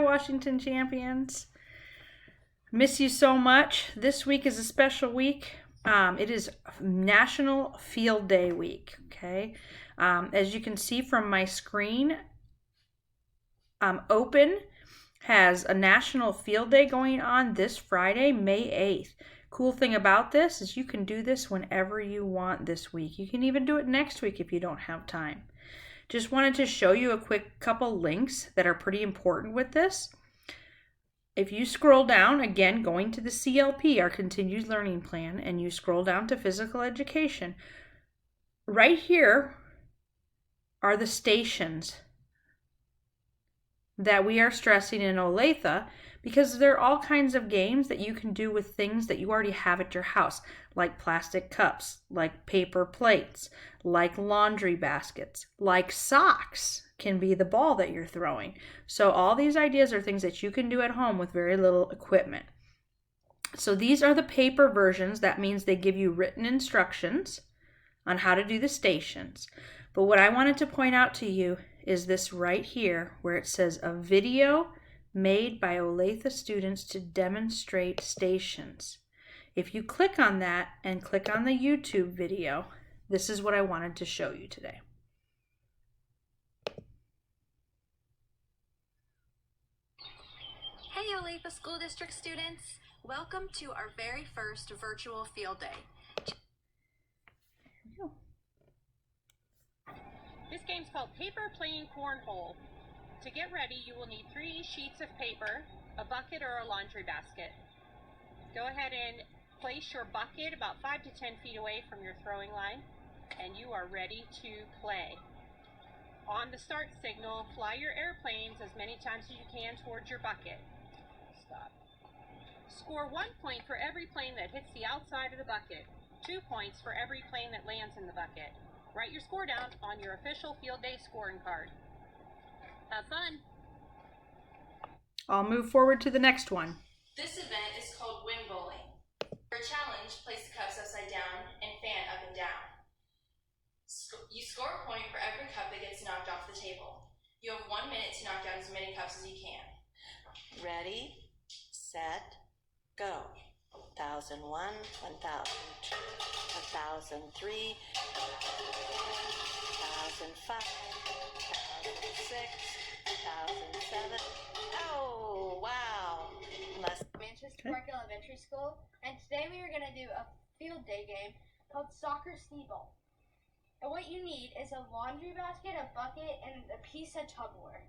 Washington champions. Miss you so much. This week is a special week. It is National Field Day week, okay? As you can see from my screen, Open has a National Field Day going on this Friday, May 8th. Cool thing about this is you can do this whenever you want this week. You can even do it next week if you don't have time. Just wanted to show you a quick couple links that are pretty important with this. If you scroll down, again, going to the CLP, our Continued Learning Plan, and you scroll down to Physical Education, right here are the stations that we are stressing in Olathe, because there are all kinds of games that you can do with things that you already have at your house, like plastic cups, like paper plates, like laundry baskets, like socks can be the ball that you're throwing. So all these ideas are things that you can do at home with very little equipment. So these are the paper versions. That means they give you written instructions on how to do the stations. But what I wanted to point out to you is this right here where it says a video made by Olathe students to demonstrate stations. If you click on that and click on the YouTube video, this is what I wanted to show you today. Hey Olathe School District students, welcome to our very first virtual field day. This game's called Paper Playing Cornhole. To get ready, you will need 3 sheets of paper, a bucket or a laundry basket. Go ahead and place your bucket about 5 to 10 feet away from your throwing line, and you are ready to play. On the start signal, fly your airplanes as many times as you can towards your bucket. Stop. Score 1 point for every plane that hits the outside of the bucket, 2 points for every plane that lands in the bucket. Write your score down on your official field day scoring card. Have fun. I'll move forward to the next one. This event is called Wind Bowling. For a challenge, place the cups upside down and fan up and down. You score a point for every cup that gets knocked off the table. You have 1 minute to knock down as many cups as you can. Ready, set, go. 1001, 1002, 1003, 1005, 1006, 1007. Oh, wow. Manchester Park Elementary School, and today we are going to do a field day game called Soccer Skee-Ball. And what you need is a laundry basket, a bucket, and a piece of Tupperware.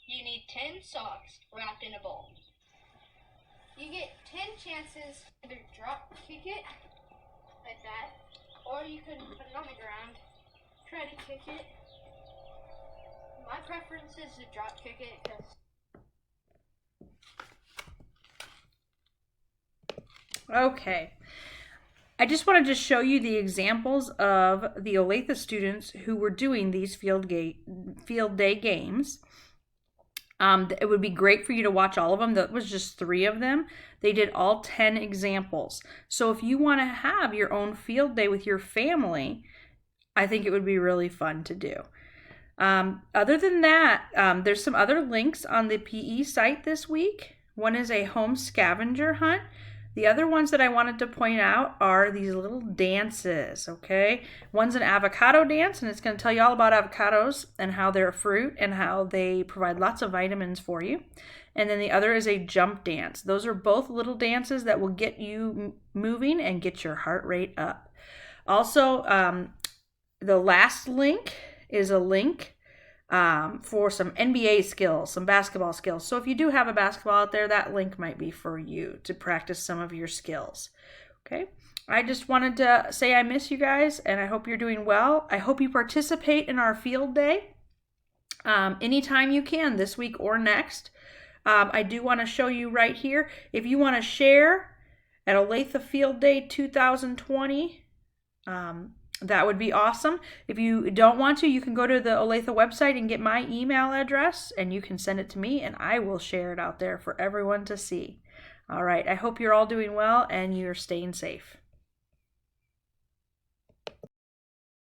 You need 10 socks wrapped in a ball. You get 10 chances to either drop kick it, like that, or you can put it on the ground, try to kick it. My preference is to drop kick it because Okay. I just wanted to show you the examples of the Olathe students who were doing these field day games. It would be great for you to watch all of them. That was just 3 of them. They did all 10 examples. So if you want to have your own field day with your family, I think it would be really fun to do. Other than that, there's some other links on the PE site this week. One is a home scavenger hunt. The other ones that I wanted to point out are these little dances, okay? One's an avocado dance, and it's going to tell you all about avocados and how they're a fruit and how they provide lots of vitamins for you. And then the other is a jump dance. Those are both little dances that will get you moving and get your heart rate up. Also, the last link is a link for some NBA skills, some basketball skills. So if you do have a basketball out there, that link might be for you to practice some of your skills. Okay. I just wanted to say I miss you guys, and I hope you're doing well. I hope you participate in our field day anytime you can, this week or next. I do want to show you right here, if you want to share at Olathe Field Day 2020, that would be awesome. If you don't want to, you can go to the Olathe website and get my email address, and you can send it to me, and I will share it out there for everyone to see. All right, I hope you're all doing well and you're staying safe.